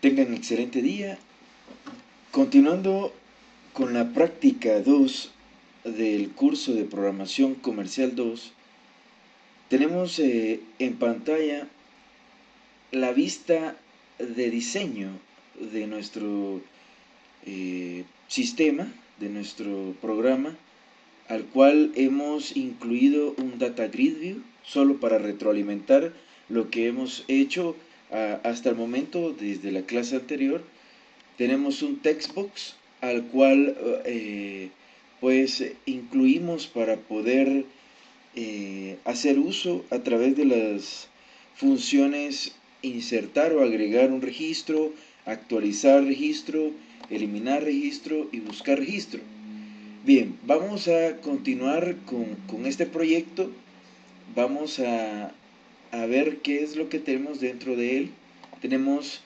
Tengan excelente día. Continuando con la práctica 2 del curso de programación comercial 2, tenemos en pantalla la vista de diseño de nuestro sistema, de nuestro programa, al cual hemos incluido un Data Grid View solo para retroalimentar lo que hemos hecho hasta el momento desde la clase anterior. Tenemos un textbox al cual pues incluimos para poder hacer uso a través de las funciones insertar o agregar un registro, actualizar registro, eliminar registro y buscar registro. Bien, vamos a continuar con este proyecto. Vamos a ver qué es lo que tenemos dentro de él. Tenemos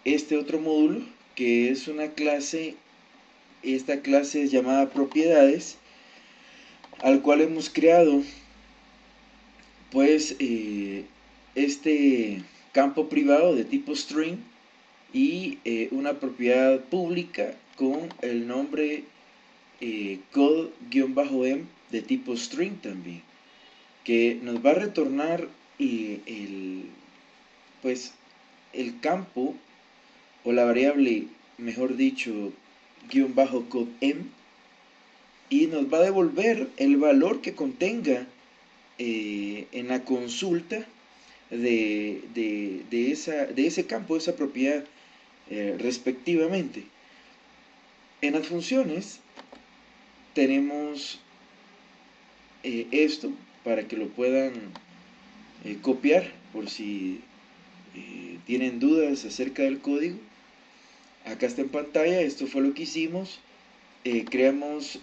este otro módulo que es una clase. Esta clase es llamada propiedades, al cual hemos creado pues este campo privado de tipo string y una propiedad pública con el nombre code-m de tipo string también, que nos va a retornar pues el campo o la variable, mejor dicho, -code-m, y nos va a devolver el valor que contenga en la consulta de ese campo, de esa propiedad respectivamente. En las funciones tenemos esto para que lo puedan copiar por si tienen dudas acerca del código. Acá está en pantalla. Esto fue lo que hicimos. Creamos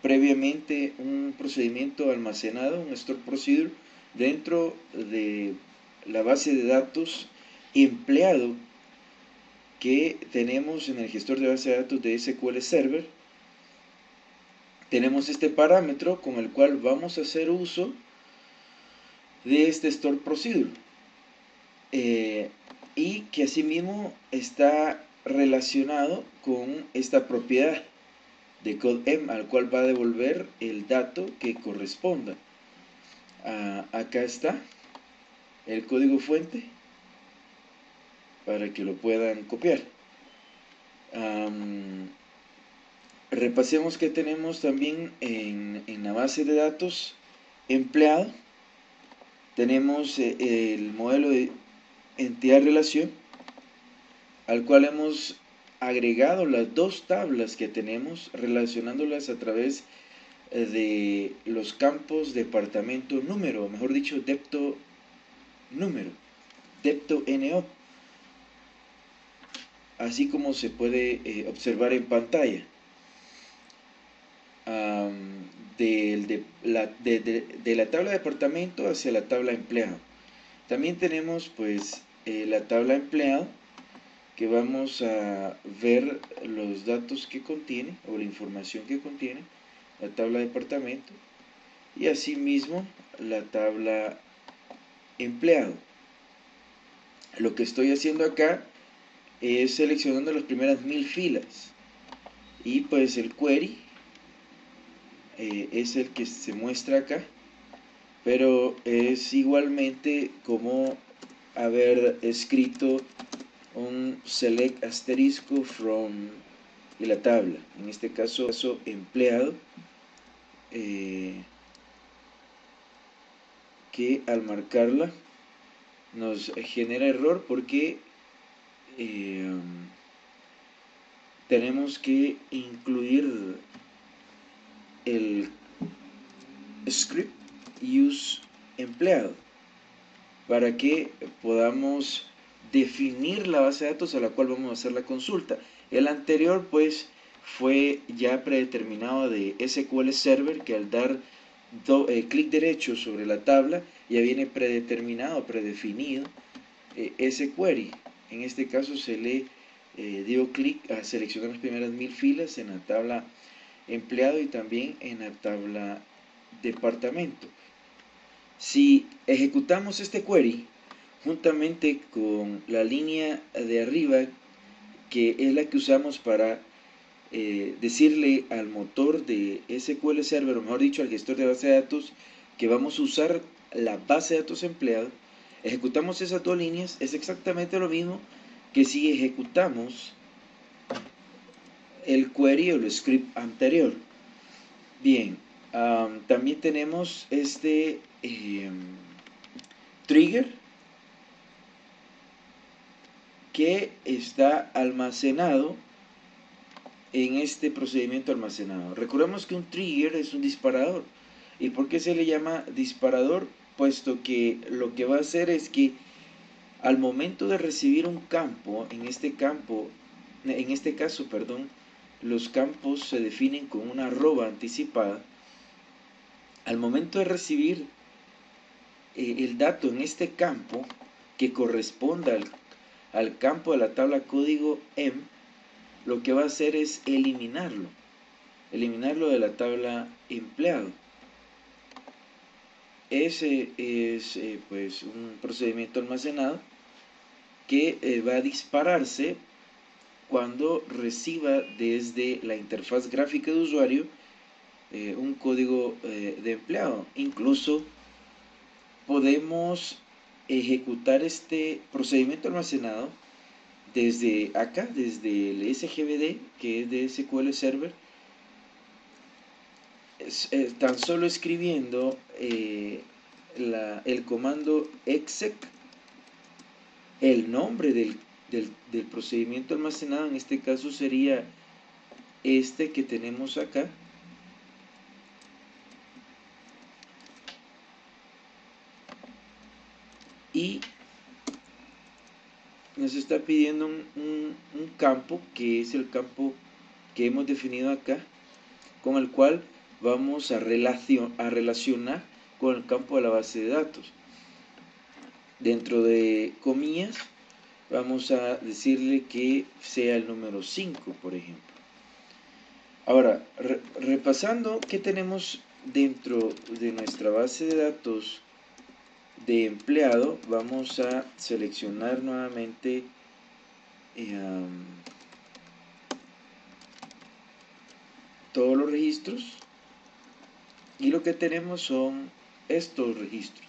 previamente un procedimiento almacenado, un store procedure, dentro de la base de datos empleado que tenemos en el gestor de base de datos de SQL Server. Tenemos este parámetro con el cual vamos a hacer uso de este store procedure y que asimismo está relacionado con esta propiedad de code-m, al cual va a devolver el dato que corresponda. Acá está el código fuente para que lo puedan copiar. Repasemos que tenemos también en la base de datos empleado. Tenemos el modelo de entidad relación, al cual hemos agregado las dos tablas que tenemos, relacionándolas a través de los campos departamento número, o mejor dicho, depto número, depto NO, así como se puede observar en pantalla. De la tabla de departamento hacia la tabla empleado. También tenemos pues la tabla empleado, que vamos a ver los datos que contiene o la información que contiene la tabla de departamento, y asimismo la tabla empleado. Lo que estoy haciendo acá es seleccionando las primeras 1000 filas, y pues el query es el que se muestra acá, pero es igualmente como haber escrito un select asterisco from y la tabla, en este caso empleado, que al marcarla nos genera error porque tenemos que incluir el script use empleado para que podamos definir la base de datos a la cual vamos a hacer la consulta. El anterior pues fue ya predeterminado de SQL Server, que al dar clic derecho sobre la tabla ya viene predeterminado, predefinido ese query. En este caso se le dio clic a seleccionar las primeras 1000 filas en la tabla empleado y también en la tabla departamento. Si ejecutamos este query, juntamente con la línea de arriba, que es la que usamos para decirle al motor de SQL Server, o mejor dicho, al gestor de base de datos, que vamos a usar la base de datos empleado. Ejecutamos esas dos líneas, es exactamente lo mismo que si ejecutamos el query o el script anterior. Bien, también tenemos este trigger que está almacenado en este procedimiento almacenado. Recordemos que un trigger es un disparador. ¿Y por qué se le llama disparador? Puesto que lo que va a hacer es que al momento de recibir un campo, en este caso, los campos se definen con una arroba anticipada. Al momento de recibir el dato en este campo que corresponda al campo de la tabla código M, lo que va a hacer es eliminarlo de la tabla empleado. Ese es pues un procedimiento almacenado que va a dispararse cuando reciba desde la interfaz gráfica de usuario un código de empleado. Incluso podemos ejecutar este procedimiento almacenado desde acá, desde el SGBD, que es de SQL Server, tan solo escribiendo el comando exec, el nombre del procedimiento almacenado, en este caso sería este que tenemos acá, y nos está pidiendo un campo, que es el campo que hemos definido acá, con el cual vamos a relacionar con el campo de la base de datos. Dentro de comillas vamos a decirle que sea el número 5, por ejemplo. Ahora, repasando qué tenemos dentro de nuestra base de datos de empleado, vamos a seleccionar nuevamente todos los registros, y lo que tenemos son estos registros.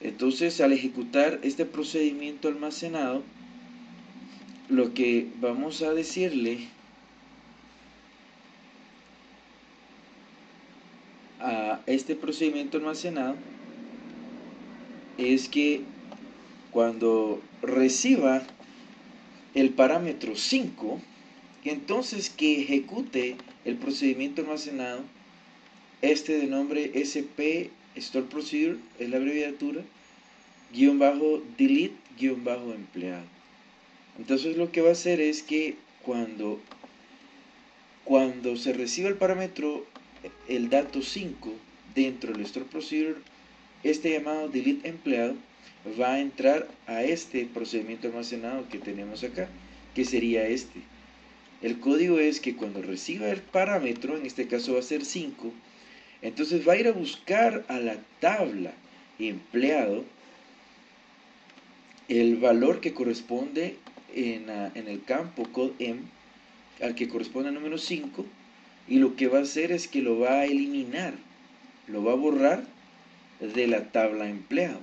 Entonces, al ejecutar este procedimiento almacenado, lo que vamos a decirle a este procedimiento almacenado es que cuando reciba el parámetro 5, entonces que ejecute el procedimiento almacenado, este de nombre SP Store Procedure, es la abreviatura, _delete _empleado. Entonces lo que va a hacer es que cuando se reciba el parámetro, el dato 5 dentro del Store Procedure, este llamado delete empleado va a entrar a este procedimiento almacenado que tenemos acá, que sería este. El código es que cuando reciba el parámetro, en este caso va a ser 5, entonces va a ir a buscar a la tabla empleado el valor que corresponde en el campo codem al que corresponde al número 5, y lo que va a hacer es que lo va a eliminar, lo va a borrar de la tabla empleado.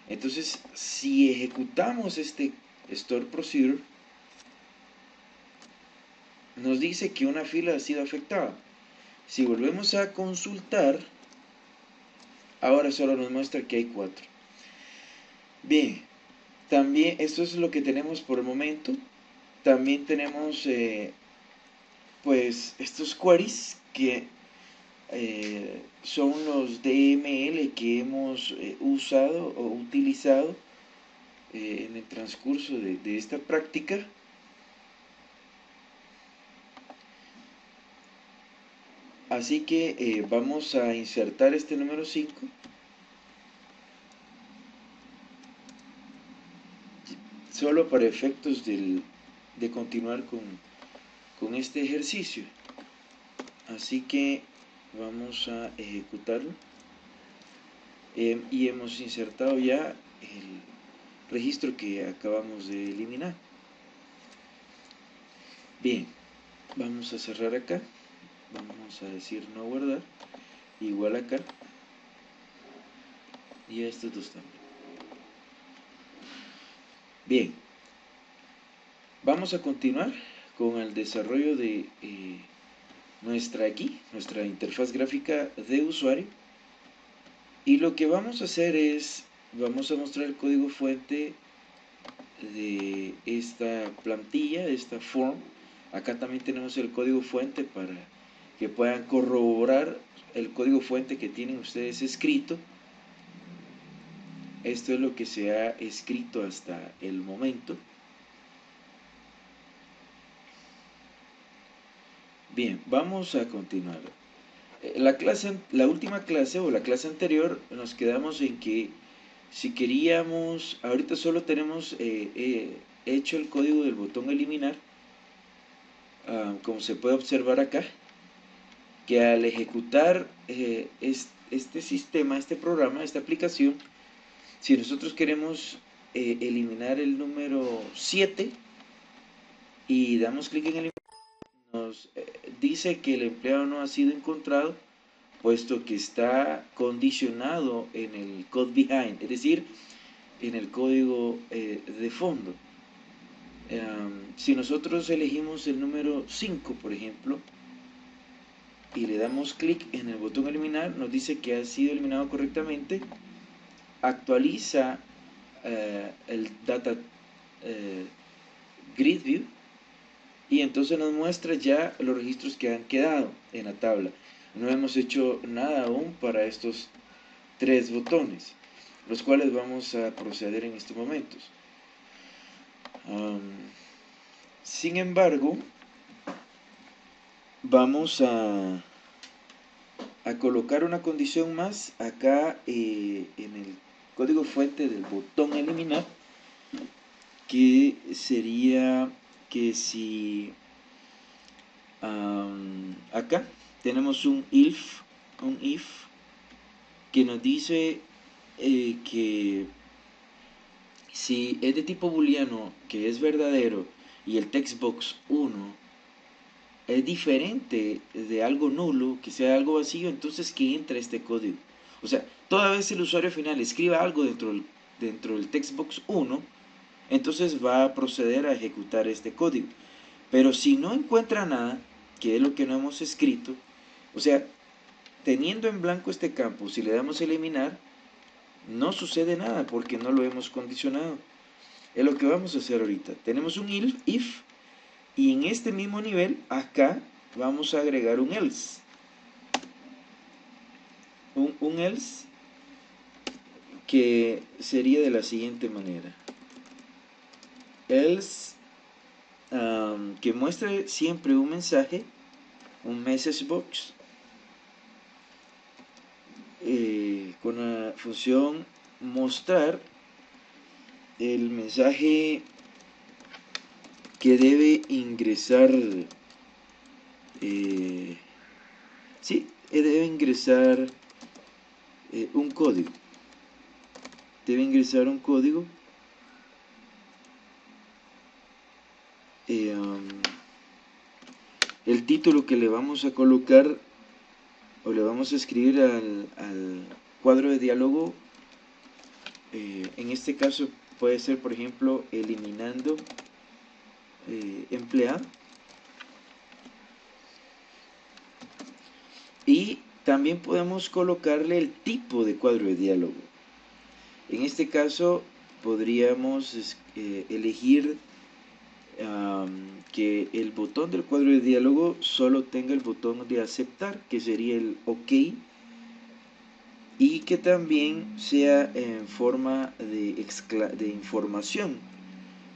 Entonces, si ejecutamos este store procedure, nos dice que una fila ha sido afectada. Si volvemos a consultar, ahora solo nos muestra que hay 4. Bien, también esto es lo que tenemos por el momento. También tenemos pues estos queries que son los DML que hemos usado o utilizado en el transcurso de esta práctica. Así que vamos a insertar este número 5 solo para efectos de continuar con este ejercicio. Así que vamos a ejecutarlo. Y hemos insertado ya registro que acabamos de eliminar. Bien, vamos a cerrar acá, vamos a decir no guardar, igual acá, y a estos dos también. Bien, vamos a continuar con el desarrollo de nuestra interfaz gráfica de usuario, y lo que vamos a hacer es, vamos a mostrar el código fuente de esta plantilla, de esta form. Acá también tenemos el código fuente para que puedan corroborar el código fuente que tienen ustedes escrito. Esto es lo que se ha escrito hasta el momento. Bien, vamos a continuar. La última clase o la clase anterior nos quedamos en que si queríamos, ahorita solo tenemos hecho el código del botón eliminar, como se puede observar acá, que al ejecutar este sistema, este programa, esta aplicación, si nosotros queremos eliminar el número 7 y damos clic en eliminar, nos dice que el empleado no ha sido encontrado, puesto que está condicionado en el code behind, es decir, en el código de fondo. Si nosotros elegimos el número 5, por ejemplo, y le damos clic en el botón eliminar, nos dice que ha sido eliminado correctamente, actualiza el data grid view, y entonces nos muestra ya los registros que han quedado en la tabla. No hemos hecho nada aún para estos 3 botones, los cuales vamos a proceder en estos momentos. Sin embargo, vamos a colocar una condición más acá en el código fuente del botón eliminar, que sería que si acá tenemos un if que nos dice que si es de tipo booleano, que es verdadero, y el textbox 1 es diferente de algo nulo, que sea algo vacío, entonces que entra este código. O sea, toda vez el usuario final escriba algo dentro del textbox 1, entonces va a proceder a ejecutar este código. Pero si no encuentra nada, que es lo que no hemos escrito, o sea, teniendo en blanco este campo, si le damos a eliminar, no sucede nada porque no lo hemos condicionado. Es lo que vamos a hacer ahorita. Tenemos un if, y en este mismo nivel, acá, vamos a agregar un else. Un else que sería de la siguiente manera. Else que muestre siempre un mensaje, un message box, con la función mostrar el mensaje que debe ingresar, debe ingresar un código. Debe ingresar un código. El título que le vamos a colocar o le vamos a escribir al cuadro de diálogo, en este caso puede ser, por ejemplo, eliminando empleado. Y también podemos colocarle el tipo de cuadro de diálogo. En este caso podríamos elegir que el botón del cuadro de diálogo solo tenga el botón de aceptar, que sería el OK, y que también sea en forma de información,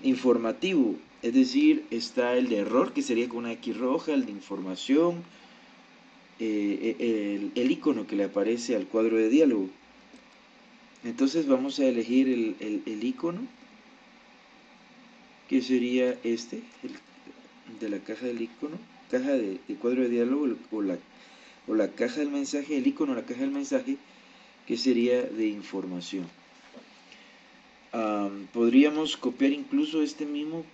informativo, es decir, está el de error, que sería con una X roja, el de información, el icono que le aparece al cuadro de diálogo. Entonces vamos a elegir el icono, que sería este, el de la caja del icono, caja de cuadro de diálogo, o la caja del mensaje, el icono, la caja del mensaje, que sería de información. Podríamos copiar incluso este mismo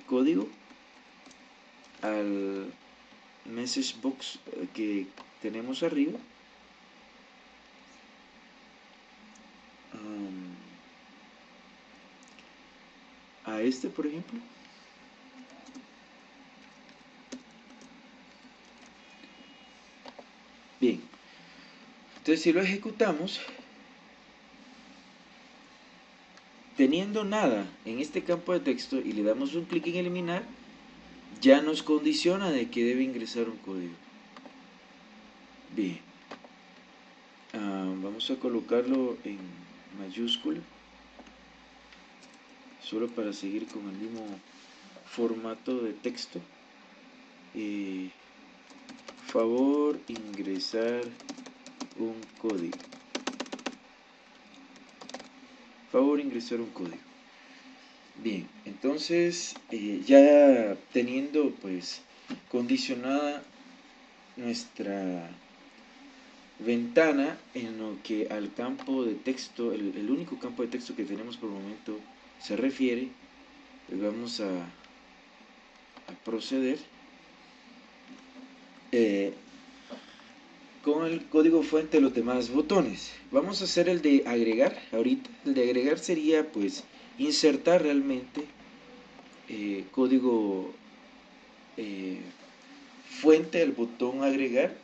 código al message box que tenemos arriba. A este, por ejemplo. Bien, entonces si lo ejecutamos, teniendo nada en este campo de texto y le damos un clic en eliminar, ya nos condiciona de que debe ingresar un código. Bien, vamos a colocarlo en mayúscula, solo para seguir con el mismo formato de texto. Favor ingresar un código. Favor ingresar un código. Bien, entonces ya teniendo pues condicionada nuestra ventana en lo que al campo de texto, el único campo de texto que tenemos por el momento se refiere, pues vamos a proceder con el código fuente de los demás botones. Vamos a hacer el de agregar ahorita. El de agregar sería pues insertar realmente código fuente del botón agregar,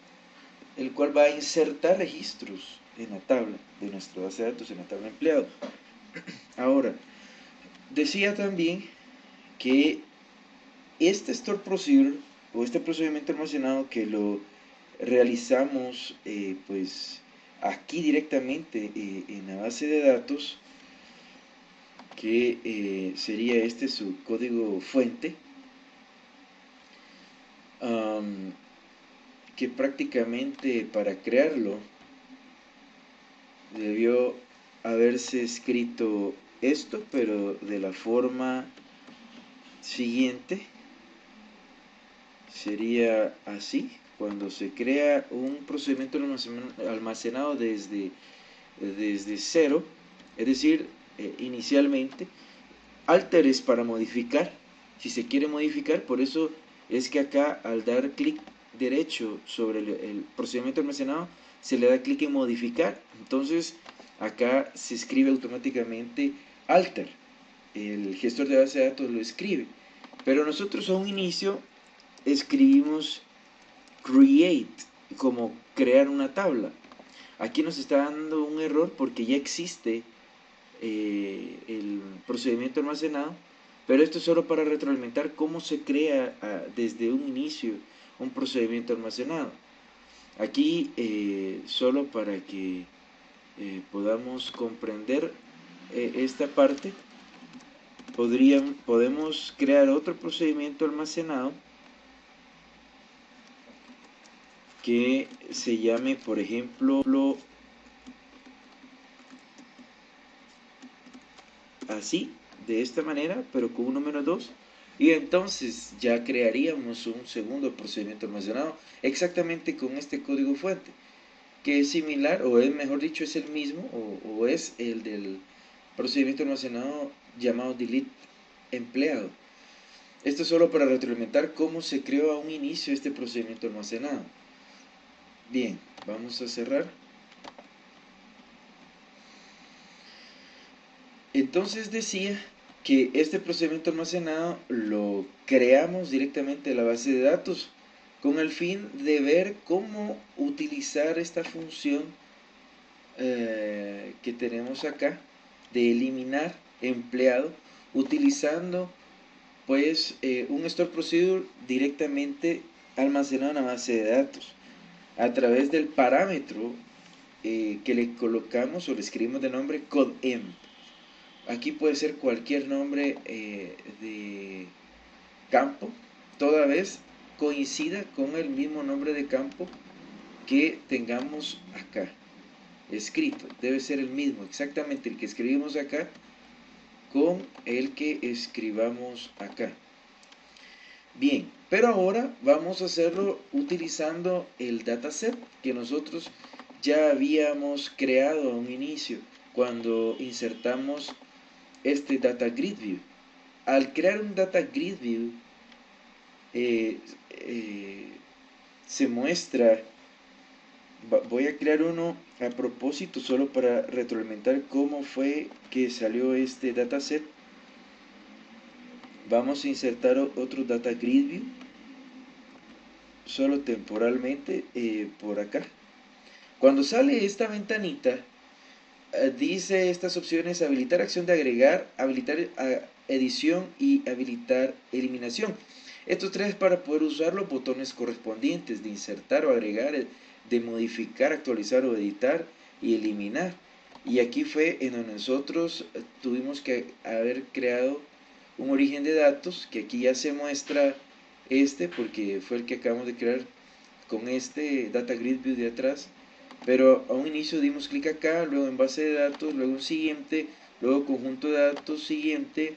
el cual va a insertar registros en la tabla de nuestra base de datos, en la tabla empleado. Ahora, decía también que este store procedure o este procedimiento almacenado que lo realizamos pues aquí directamente en la base de datos, que sería este su código fuente, que prácticamente para crearlo debió haberse escrito esto, pero de la forma siguiente. Sería así: cuando se crea un procedimiento almacenado desde cero, es decir, inicialmente, alter es para modificar, si se quiere modificar. Por eso es que acá al dar clic derecho sobre el procedimiento almacenado se le da clic en modificar. Entonces acá se escribe automáticamente alter, el gestor de base de datos lo escribe, pero nosotros a un inicio escribimos create como crear una tabla. Aquí nos está dando un error porque ya existe el procedimiento almacenado, pero esto es solo para retroalimentar cómo se crea desde un inicio un procedimiento almacenado. Aquí solo para que podamos comprender esta parte, podemos crear otro procedimiento almacenado que se llame, por ejemplo, así, de esta manera, pero con un número 2, y entonces ya crearíamos un segundo procedimiento almacenado exactamente con este código fuente, que es similar, o es, mejor dicho, es el mismo, o es el del procedimiento almacenado llamado delete empleado. Esto es solo para retroalimentar cómo se creó a un inicio este procedimiento almacenado. Bien, vamos a cerrar. Entonces decía que este procedimiento almacenado lo creamos directamente de la base de datos con el fin de ver cómo utilizar esta función que tenemos acá de eliminar empleado, utilizando pues un store procedure directamente almacenado en la base de datos a través del parámetro que le colocamos o le escribimos de nombre codemp. Aquí puede ser cualquier nombre de campo, toda vez coincida con el mismo nombre de campo que tengamos acá escrito. Debe ser el mismo, exactamente el que escribimos acá con el que escribamos acá. Bien, pero ahora vamos a hacerlo utilizando el dataset que nosotros ya habíamos creado a un inicio. cuando insertamos este Data Grid View. Al crear un Data Grid View, se muestra, voy a crear uno a propósito solo para retroalimentar cómo fue que salió este dataset. Vamos a insertar otro Data Grid View, solo temporalmente, por acá. Cuando sale esta ventanita, dice estas opciones: habilitar acción de agregar, habilitar edición y habilitar eliminación. Estos tres para poder usar los botones correspondientes de insertar o agregar, de modificar, actualizar o editar y eliminar. Y aquí fue en donde nosotros tuvimos que haber creado un origen de datos, que aquí ya se muestra porque fue el que acabamos de crear con este Data Grid View de atrás. Pero a un inicio dimos clic acá, luego en base de datos, luego siguiente, luego conjunto de datos, siguiente.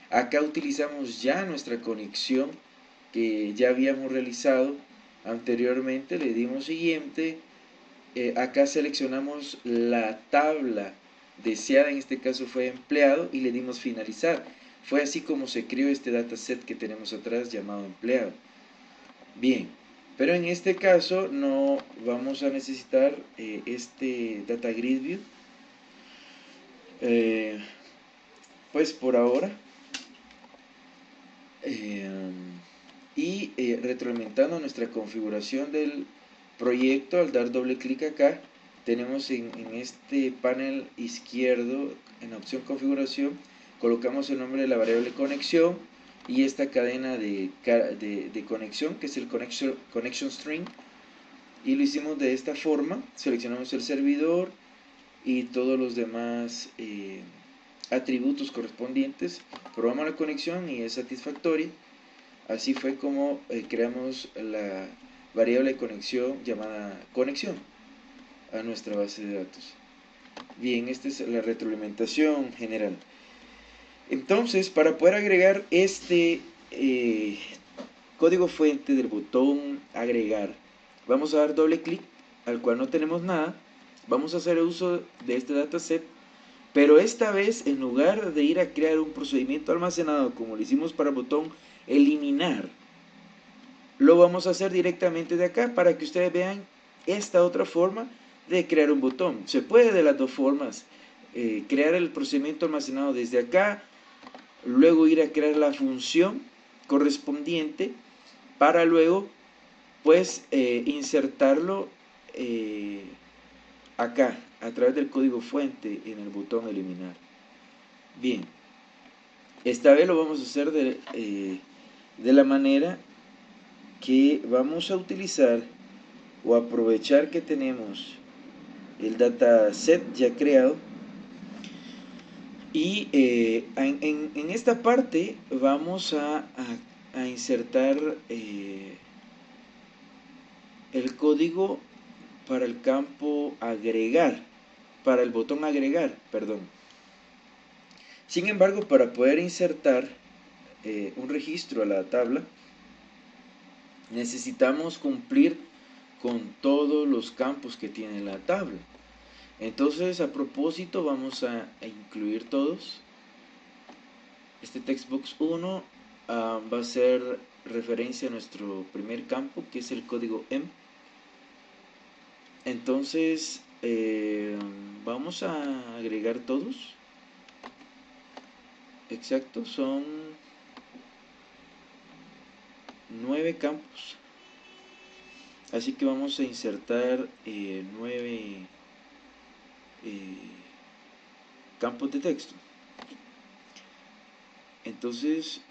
Acá utilizamos ya nuestra conexión que ya habíamos realizado anteriormente, le dimos siguiente. Acá seleccionamos la tabla deseada, en este caso fue empleado, y le dimos finalizar. Fue así como se creó este dataset que tenemos atrás llamado empleado. Bien, pero en este caso no vamos a necesitar este Data Grid View, pues por ahora. Retroalimentando nuestra configuración del proyecto, al dar doble clic acá, tenemos en este panel izquierdo, en la opción configuración, colocamos el nombre de la variable conexión y esta cadena de conexión, que es el connection string, y lo hicimos de esta forma. Seleccionamos el servidor y todos los demás atributos correspondientes, probamos la conexión y es satisfactoria. Así fue como creamos la variable de conexión llamada conexión a nuestra base de datos. Bien, esta es la retroalimentación general. Entonces, para poder agregar este código fuente del botón agregar, vamos a dar doble clic, al cual no tenemos nada. Vamos a hacer uso de este dataset, pero esta vez, en lugar de ir a crear un procedimiento almacenado como lo hicimos para el botón eliminar, lo vamos a hacer directamente de acá para que ustedes vean esta otra forma de crear un botón. Se puede de las dos formas, crear el procedimiento almacenado desde acá, luego ir a crear la función correspondiente para luego pues insertarlo acá a través del código fuente en el botón eliminar. Bien, esta vez lo vamos a hacer de la manera que vamos a utilizar o aprovechar que tenemos el dataset ya creado, y en esta parte vamos a insertar el código para el campo agregar, para el botón agregar, perdón. Sin embargo, para poder insertar un registro a la tabla, necesitamos cumplir con todos los campos que tiene la tabla. Entonces, a propósito, vamos a incluir todos. Este textbox 1 va a ser referencia a nuestro primer campo, que es el código M. Entonces, vamos a agregar todos. Exacto, son 9 campos. Así que vamos a insertar 9 campos de texto. Entonces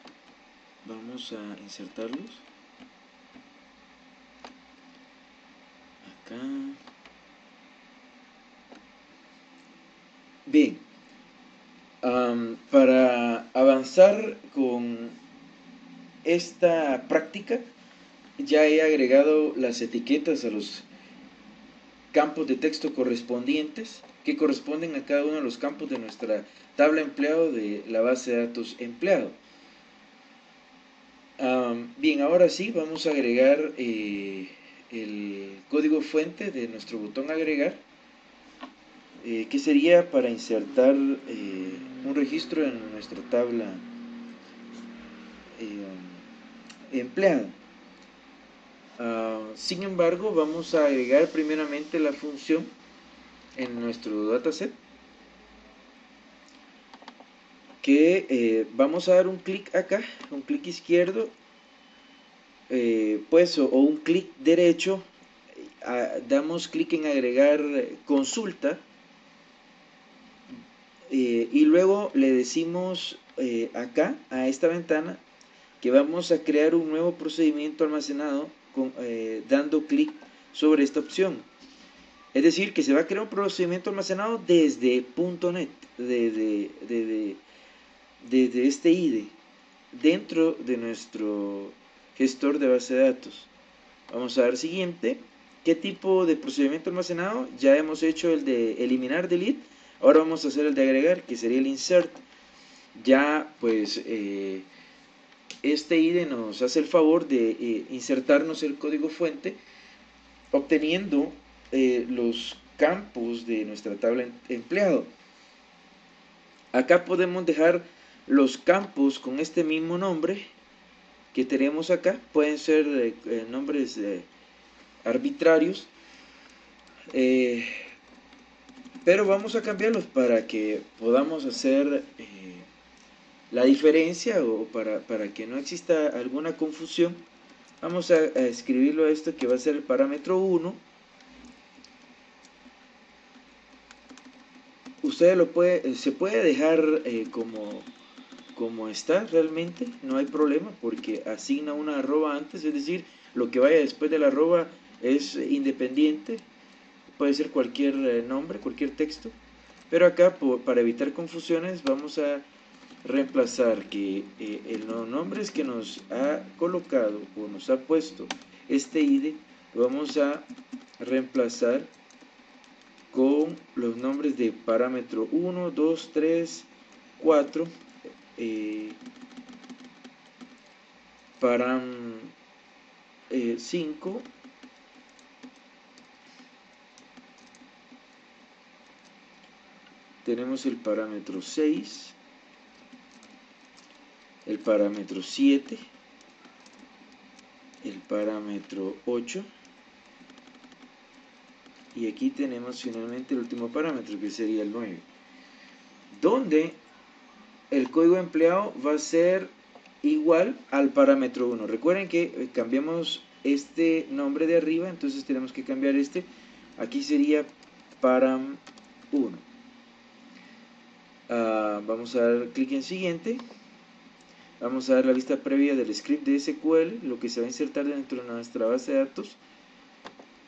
vamos a insertarlos acá. Bien, para avanzar con esta práctica, ya he agregado las etiquetas a los campos de texto correspondientes, que corresponden a cada uno de los campos de nuestra tabla empleado de la base de datos empleado. Bien, ahora sí vamos a agregar el código fuente de nuestro botón agregar. que sería para insertar un registro en nuestra tabla empleada. Sin embargo, vamos a agregar primeramente la función en nuestro dataset, que vamos a dar un clic acá, un clic izquierdo, pues, o un clic derecho, damos clic en agregar consulta, y luego le decimos acá, a esta ventana, que vamos a crear un nuevo procedimiento almacenado dando clic sobre esta opción. Es decir, que se va a crear un procedimiento almacenado desde .NET, desde este IDE, dentro de nuestro gestor de base de datos. Vamos a dar siguiente. ¿Qué tipo de procedimiento almacenado? Ya hemos hecho el de eliminar, delete. Ahora vamos a hacer el de agregar, que sería el insert. Ya pues este IDE nos hace el favor de insertarnos el código fuente, obteniendo los campos de nuestra tabla empleado. Acá podemos dejar los campos con este mismo nombre que tenemos acá. Pueden ser nombres arbitrarios, pero vamos a cambiarlos para que podamos hacer la diferencia, o para que no exista alguna confusión. Vamos a escribirlo a esto, que va a ser el parámetro 1. Usted se puede dejar como está realmente, no hay problema, porque asigna una arroba antes, es decir, lo que vaya después de la arroba es independiente, puede ser cualquier nombre, cualquier texto, pero acá para evitar confusiones vamos a reemplazar que los nombres que nos ha colocado o nos ha puesto este IDE, lo vamos a reemplazar con los nombres de parámetro 1, 2, 3, 4, param 5, tenemos el parámetro 6, el parámetro 7, el parámetro 8, y aquí tenemos finalmente el último parámetro, que sería el 9, donde el código empleado va a ser igual al parámetro 1. Recuerden que cambiamos este nombre de arriba, entonces tenemos que cambiar este. Aquí sería param 1. Vamos a dar clic en siguiente. Vamos a dar la vista previa del script de SQL, lo que se va a insertar dentro de nuestra base de datos.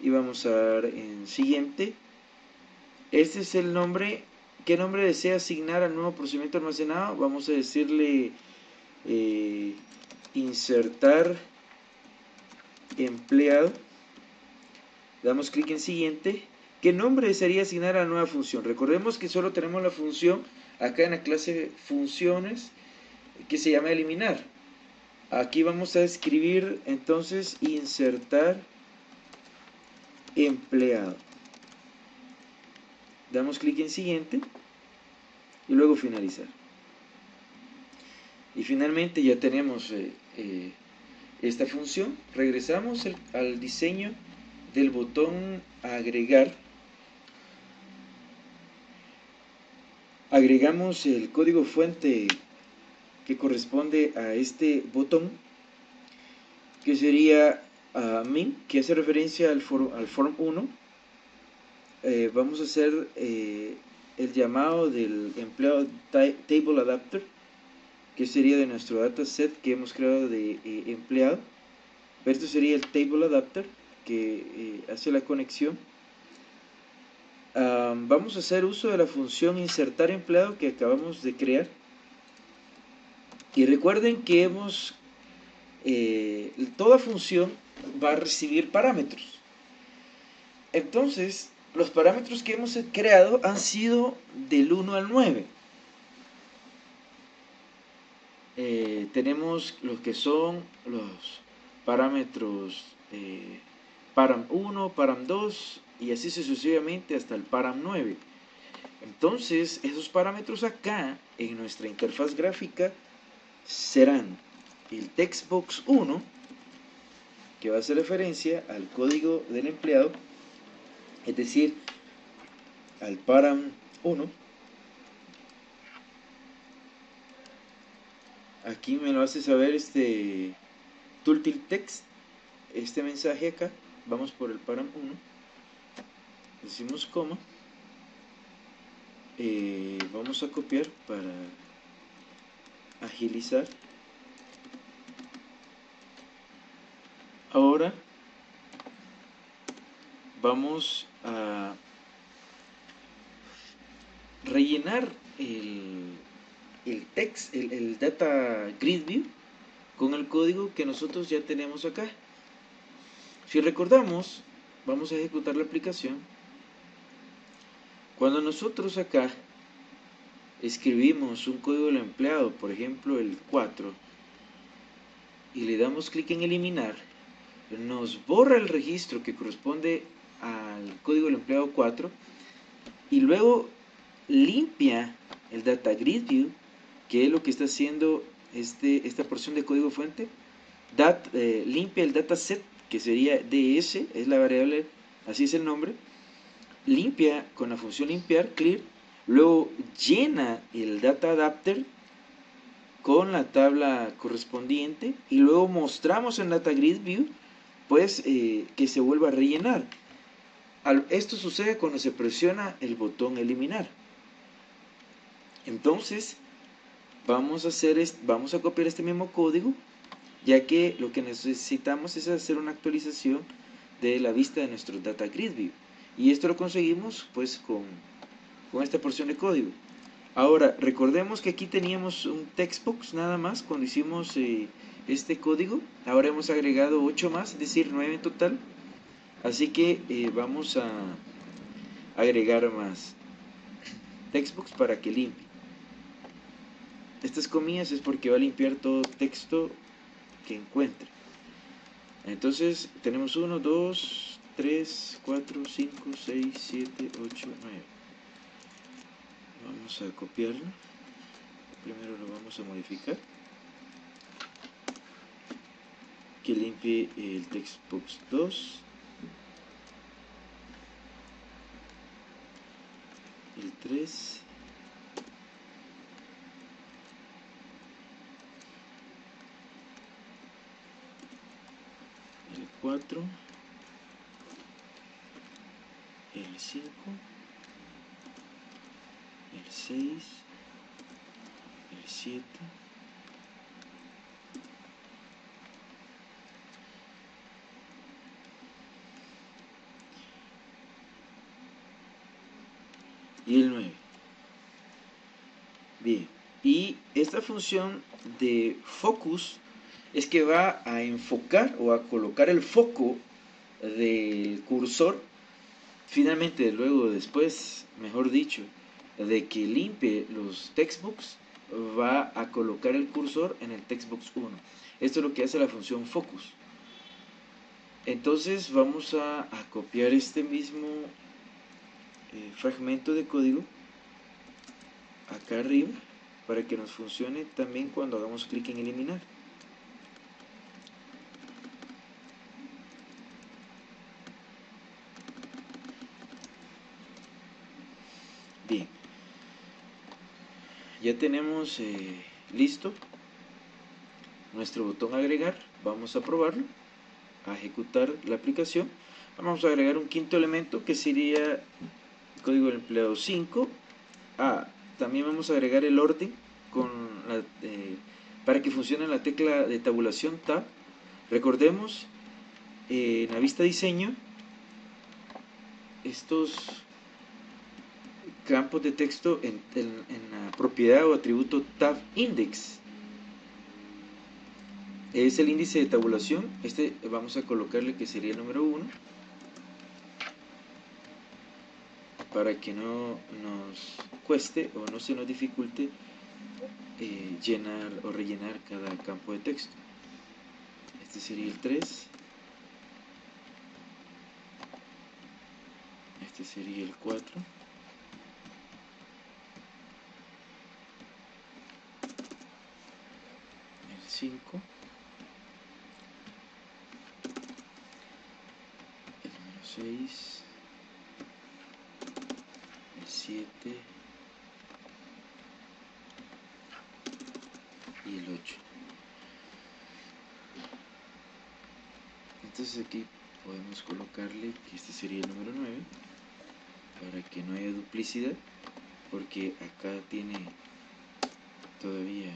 Y vamos a dar en siguiente. Este es el nombre. ¿Qué nombre desea asignar al nuevo procedimiento almacenado? Vamos a decirle insertar empleado. Damos clic en siguiente. ¿Qué nombre desearía asignar a la nueva función? Recordemos que solo tenemos la función acá en la clase funciones, que se llama eliminar. Aquí vamos a escribir entonces insertar empleado. Damos clic en siguiente y luego finalizar. Y finalmente ya tenemos esta función. Regresamos al diseño del botón agregar. Agregamos el código fuente que corresponde a este botón, que sería min, que hace referencia al form 1. Vamos a hacer el llamado del empleado table adapter, que sería de nuestro dataset que hemos creado de empleado. Esto sería el table adapter que hace la conexión. Vamos a hacer uso de la función insertar empleado que acabamos de crear. Y recuerden que toda función va a recibir parámetros. Entonces, los parámetros que hemos creado han sido del 1 al 9. Tenemos los que son los parámetros param 1, param 2 y así sucesivamente hasta el param 9. Entonces, esos parámetros acá en nuestra interfaz gráfica serán el textbox 1, que va a hacer referencia al código del empleado, es decir, al param 1. Aquí me lo hace saber este tooltiltext, este mensaje acá. Vamos por el param 1, decimos coma, vamos a copiar para agilizar. Ahora vamos a rellenar el text, el data grid view con el código que nosotros ya tenemos acá. Si recordamos, vamos a ejecutar la aplicación. Cuando nosotros acá escribimos un código del empleado, por ejemplo el 4, y le damos clic en eliminar, nos borra el registro que corresponde al código del empleado 4 y luego limpia el data grid view, que es lo que está haciendo esta porción de código fuente. Limpia el dataset, que sería ds, es la variable, así es el nombre. Limpia con la función limpiar, clear. Luego llena el data adapter con la tabla correspondiente y luego mostramos en data grid view pues que se vuelva a rellenar. Esto sucede cuando se presiona el botón eliminar. Entonces vamos a copiar este mismo código, ya que lo que necesitamos es hacer una actualización de la vista de nuestro data grid view, y esto lo conseguimos pues con esta porción de código. Ahora recordemos que aquí teníamos un textbox nada más cuando hicimos este código. Ahora hemos agregado 8 más, es decir 9 en total, así que vamos a agregar más textbox para que limpie. Estas comillas es porque va a limpiar todo texto que encuentre. Entonces tenemos 1, 2, 3, 4, 5, 6, 7, 8, 9. Vamos a copiarlo. Primero lo vamos a modificar. Que limpie el textbox 2. El 3. El 4. El 5. El 6. El 7. Y el 9. Bien, y esta función de focus es que va a enfocar o a colocar el foco del cursor. Finalmente, luego después, mejor dicho, de que limpie los textbooks, va a colocar el cursor en el textbox 1. Esto es lo que hace la función focus. Entonces vamos a copiar este mismo fragmento de código acá arriba para que nos funcione también cuando hagamos clic en eliminar. Bien, ya tenemos listo nuestro botón agregar. Vamos a probarlo, a ejecutar la aplicación. Vamos a agregar un quinto elemento que sería el código del empleado 5. También vamos a agregar el orden para que funcione la tecla de tabulación Tab. Recordemos, en la vista diseño, estos campos de texto en la propiedad o atributo Tab Index es el índice de tabulación. Vamos a colocarle que sería el número 1 para que no nos cueste o no se nos dificulte llenar o rellenar cada campo de texto. Este sería el 3, este sería el 4, 5, el número 6, el 7 y el 8. Entonces aquí podemos colocarle que este sería el número 9 para que no haya duplicidad, porque acá tiene todavía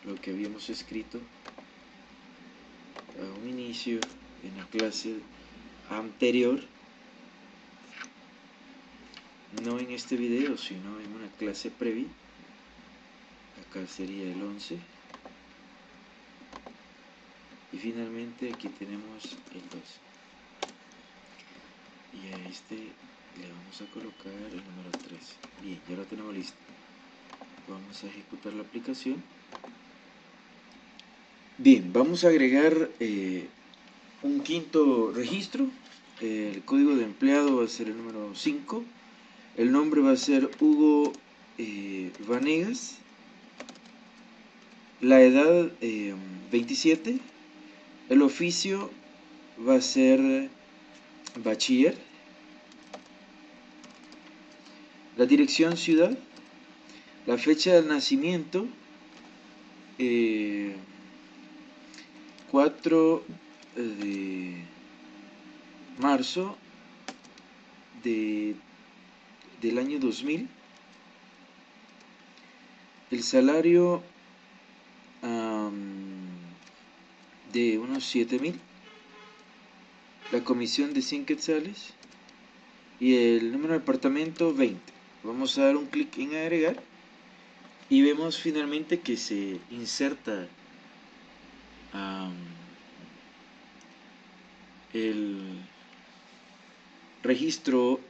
lo que habíamos escrito a un inicio en la clase anterior, no en este video sino en una clase previa. Acá sería el 11 y finalmente aquí tenemos el 12, y a este le vamos a colocar el número 13. Bien, ya lo tenemos listo. Vamos a ejecutar la aplicación. Bien, vamos a agregar un quinto registro. El código de empleado va a ser el número 5. El nombre va a ser Hugo Vanegas. La edad 27. El oficio va a ser bachiller. La dirección ciudad. La fecha de nacimiento 4 de marzo del año 2000. El salario de unos 7,000. La comisión de 100 quetzales. Y el número de apartamento 20. Vamos a dar un clic en agregar. Y vemos finalmente que se inserta el registro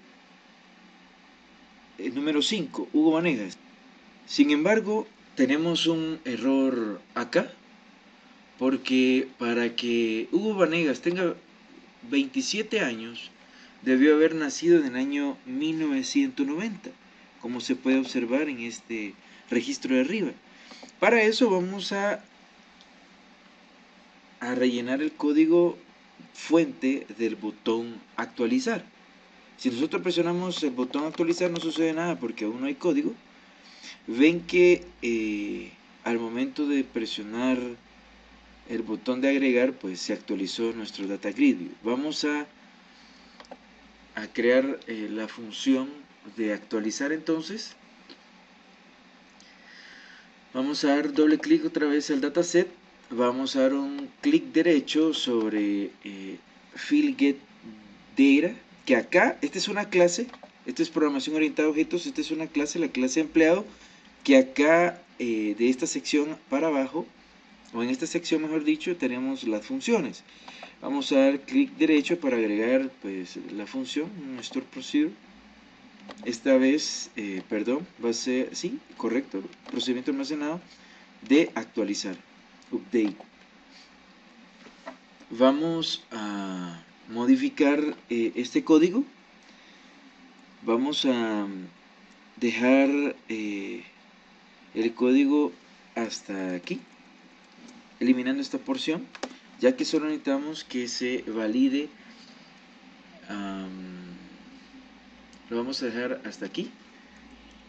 número 5, Hugo Vanegas. Sin embargo, tenemos un error acá, porque para que Hugo Vanegas tenga 27 años, debió haber nacido en el año 1990, como se puede observar en este registro de arriba. Para eso vamos a rellenar el código fuente del botón actualizar. Si nosotros presionamos el botón actualizar no sucede nada porque aún no hay código. Ven que al momento de presionar el botón de agregar, pues se actualizó nuestro data grid view. Vamos a crear la función de actualizar. Entonces vamos a dar doble clic otra vez al dataset. Vamos a dar un clic derecho sobre Field Get Data, que acá, esta es una clase, esta es programación orientada a objetos, esta es una clase, la clase empleado, que acá de esta sección para abajo, o en esta sección mejor dicho, tenemos las funciones. Vamos a dar clic derecho para agregar pues la función, un store procedure. Esta vez, va a ser, sí, correcto, procedimiento almacenado de actualizar, update. Vamos a modificar este código. Vamos a dejar el código hasta aquí, eliminando esta porción, ya que solo necesitamos que se valide. Lo vamos a dejar hasta aquí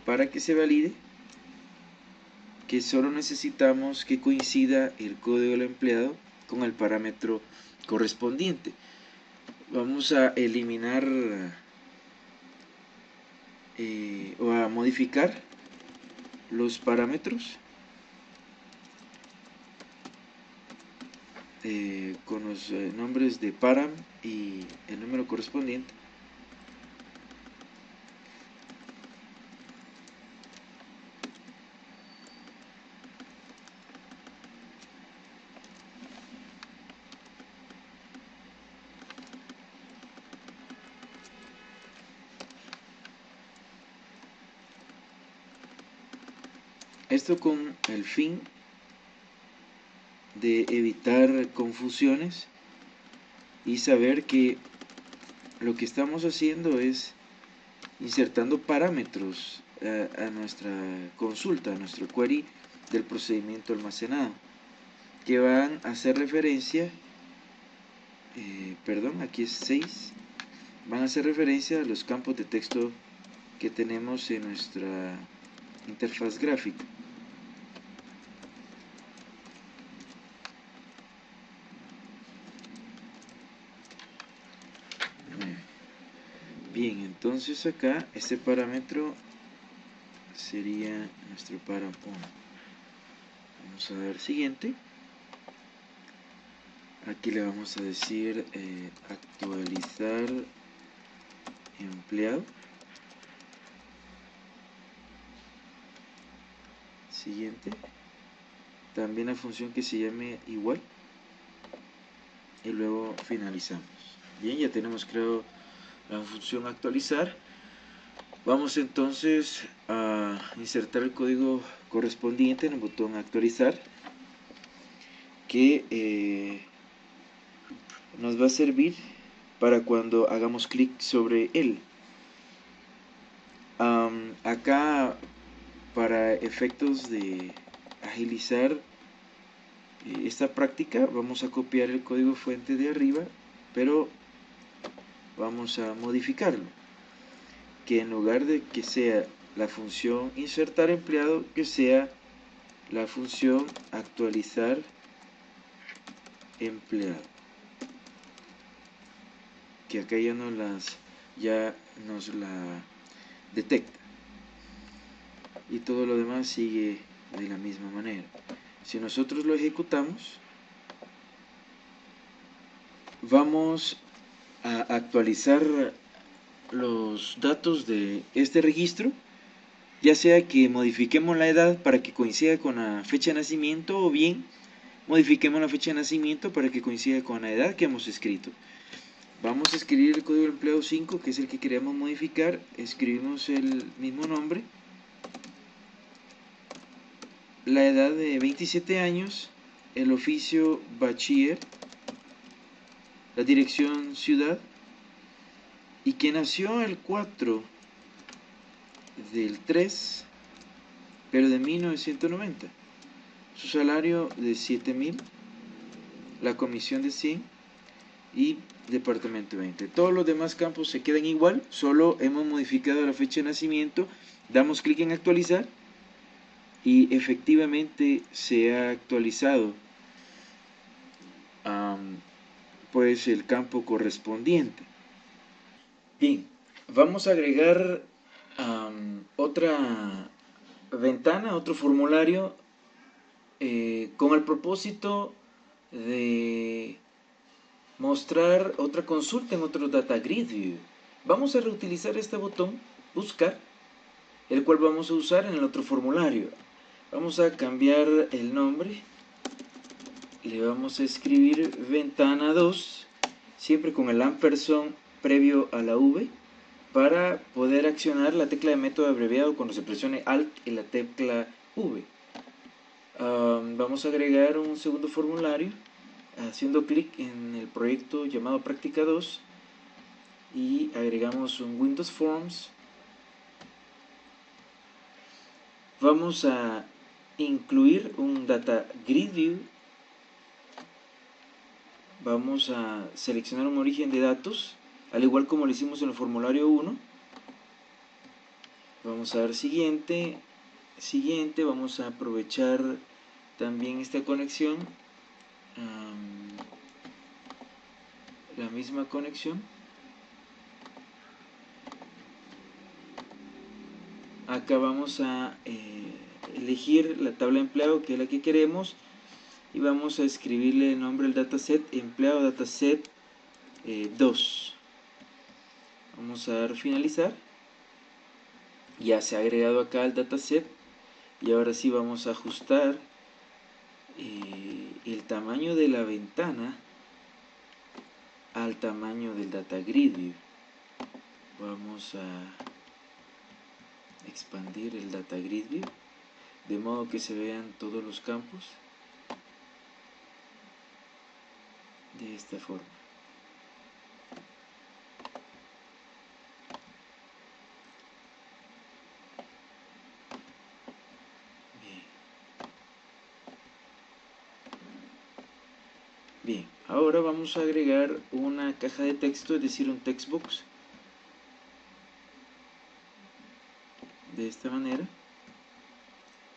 para que se valide, que solo necesitamos que coincida el código del empleado con el parámetro correspondiente. Vamos a eliminar o a modificar los parámetros con los nombres de param y el número correspondiente. Esto con el fin de evitar confusiones y saber que lo que estamos haciendo es insertando parámetros a nuestra consulta, a nuestro query del procedimiento almacenado, que van a hacer referencia, aquí es 6, van a hacer referencia a los campos de texto que tenemos en nuestra interfaz gráfica. Bien, entonces acá este parámetro sería nuestro parámetro 1. Vamos a dar siguiente. Aquí le vamos a decir actualizar empleado. Siguiente. También la función que se llame igual. Y luego finalizamos. Bien, ya tenemos creado la función actualizar. Vamos entonces a insertar el código correspondiente en el botón actualizar, que nos va a servir para cuando hagamos clic sobre él. Acá, para efectos de agilizar esta práctica, vamos a copiar el código fuente de arriba, pero vamos a modificarlo, que en lugar de que sea la función insertar empleado, que sea la función actualizar empleado, que acá ya nos la detecta, y todo lo demás sigue de la misma manera. Si nosotros lo ejecutamos, vamos a actualizar los datos de este registro, ya sea que modifiquemos la edad para que coincida con la fecha de nacimiento, o bien modifiquemos la fecha de nacimiento para que coincida con la edad que hemos escrito. Vamos a escribir el código del empleado 5, que es el que queremos modificar. Escribimos el mismo nombre, la edad de 27 años, el oficio bachiller, la dirección ciudad, y que nació el 4 del 3, pero de 1990. Su salario de 7,000, la comisión de 100 y departamento 20. Todos los demás campos se quedan igual, solo hemos modificado la fecha de nacimiento, damos clic en actualizar y efectivamente se ha actualizado pues el campo correspondiente. Bien, vamos a agregar otra ventana, otro formulario, con el propósito de mostrar otra consulta en otro Data Grid View. Vamos a reutilizar este botón, buscar, el cual vamos a usar en el otro formulario. Vamos a cambiar el nombre, le vamos a escribir ventana 2, siempre con el ampersand previo a la V, para poder accionar la tecla de método abreviado cuando se presione Alt y la tecla V. Vamos a agregar un segundo formulario haciendo clic en el proyecto llamado práctica 2 y agregamos un Windows Forms. Vamos a incluir un Data Grid View. Vamos a seleccionar un origen de datos, al igual como lo hicimos en el formulario 1. Vamos a dar siguiente, siguiente. Vamos a aprovechar también esta conexión, la misma conexión. Acá vamos a elegir la tabla de empleado, que es la que queremos, y vamos a escribirle el nombre del dataset, empleado dataset 2. Vamos a dar finalizar. Ya se ha agregado acá el dataset, y ahora sí vamos a ajustar el tamaño de la ventana al tamaño del Data Grid View. Vamos a expandir el Data Grid View de modo que se vean todos los campos de esta forma. Bien. Bien, ahora vamos a agregar una caja de texto, es decir, un textbox, de esta manera,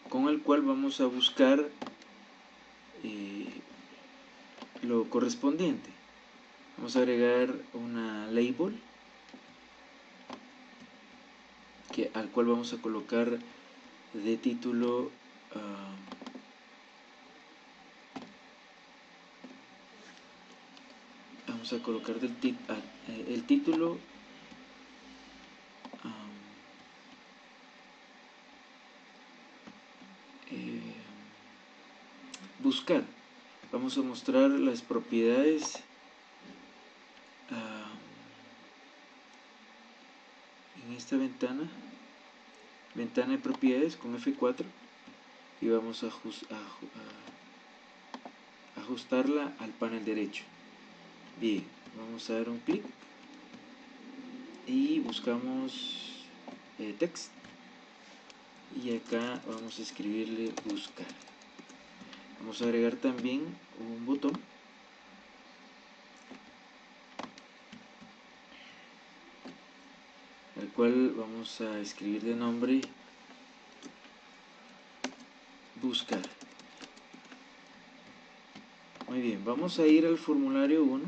con el cual vamos a buscar lo correspondiente. Vamos a agregar una label al cual vamos a colocar de título vamos a colocar el título buscar. Vamos a mostrar las propiedades en esta ventana de propiedades con F4, y vamos a ajustarla al panel derecho. Bien, vamos a dar un clic y buscamos text, y acá vamos a escribirle buscar. Vamos a agregar también un botón al cual vamos a escribir de nombre buscar. Muy bien, vamos a ir al formulario 1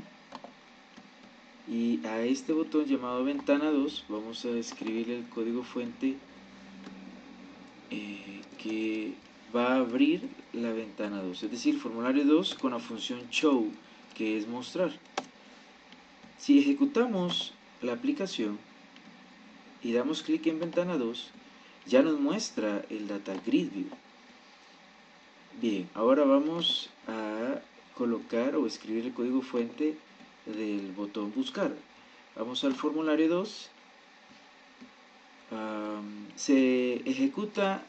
y a este botón llamado ventana 2 vamos a escribir el código fuente que va a abrir la ventana 2, es decir, formulario 2 con la función show, que es mostrar. Si ejecutamos la aplicación y damos clic en ventana 2, ya nos muestra el Data Grid View. Bien, ahora vamos a colocar o escribir el código fuente del botón buscar. Vamos al formulario 2, se ejecuta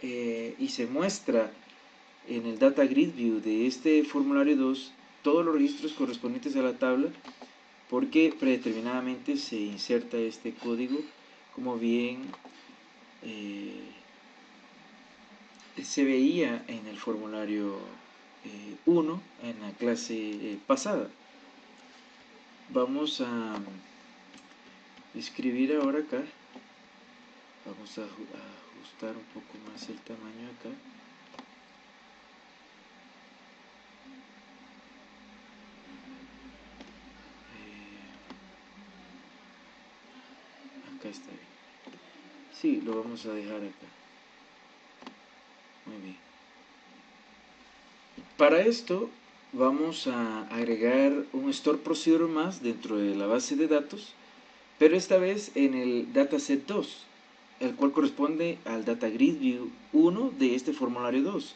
y se muestra en el Data Grid View de este formulario 2 todos los registros correspondientes a la tabla, porque predeterminadamente se inserta este código, como bien se veía en el formulario 1 en la clase pasada. Vamos a escribir ahora acá, vamos a ajustar un poco más el tamaño acá. Acá está bien. Sí, lo vamos a dejar acá. Muy bien. Para esto vamos a agregar un store procedure más dentro de la base de datos, pero esta vez en el dataset 2, el cual corresponde al Data Grid View 1 de este formulario 2.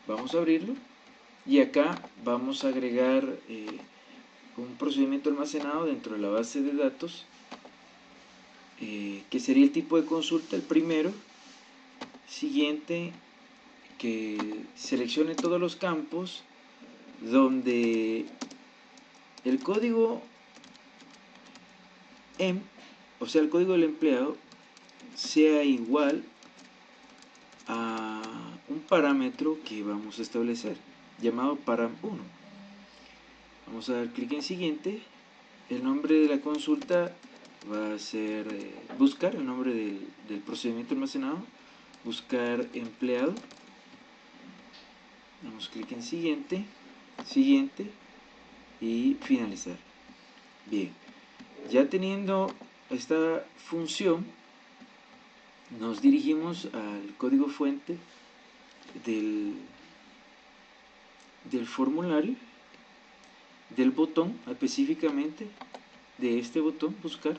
Vamos a abrirlo y acá vamos a agregar un procedimiento almacenado dentro de la base de datos, que sería el tipo de consulta, el primero. Siguiente, que seleccione todos los campos donde el código o sea, el código del empleado, sea igual a un parámetro que vamos a establecer, llamado param1. Vamos a dar clic en siguiente. El nombre de la consulta va a ser buscar, el nombre del procedimiento almacenado, buscar empleado. Damos clic en siguiente, siguiente y finalizar. Bien, ya teniendo esta función, nos dirigimos al código fuente del formulario, del botón, específicamente de este botón buscar,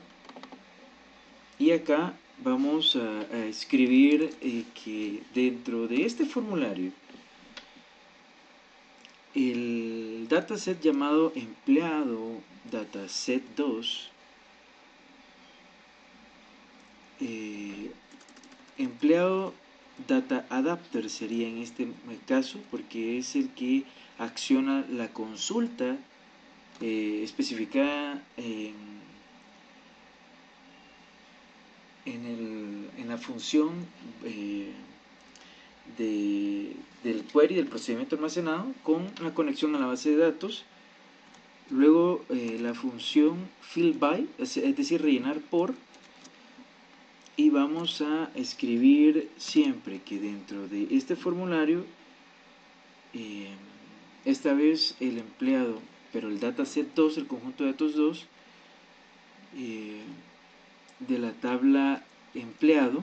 y acá vamos a escribir que dentro de este formulario el dataset llamado empleado dataset 2, empleado data adapter sería en este caso, porque es el que acciona la consulta especificada en la función de del query, del procedimiento almacenado, con la conexión a la base de datos. Luego la función fill by, es decir, rellenar por, y vamos a escribir siempre que dentro de este formulario, esta vez el empleado, pero el dataset 2, el conjunto de datos 2, de la tabla empleado,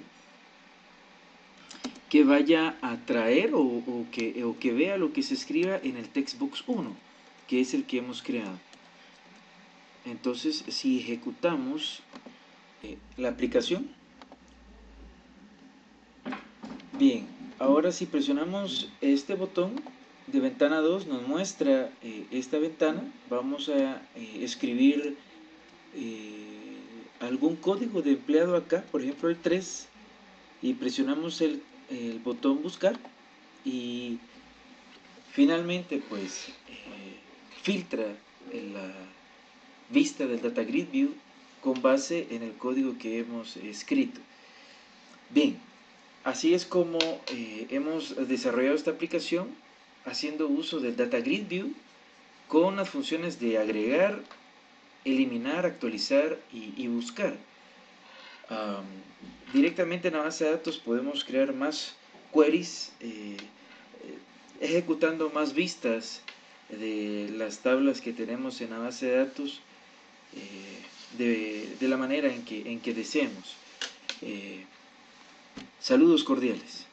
que vaya a traer o que vea lo que se escriba en el textbox 1, que es el que hemos creado. Entonces, si ejecutamos la aplicación, bien, ahora si presionamos este botón de ventana 2, nos muestra esta ventana. Vamos a escribir algún código de empleado acá, por ejemplo el 3, y presionamos el botón buscar, y finalmente pues filtra la vista del Data Grid View con base en el código que hemos escrito. Bien, así es como hemos desarrollado esta aplicación haciendo uso del Data Grid View con las funciones de agregar, eliminar, actualizar y buscar. Directamente en la base de datos podemos crear más queries, ejecutando más vistas de las tablas que tenemos en la base de datos de la manera en que deseemos. Saludos cordiales.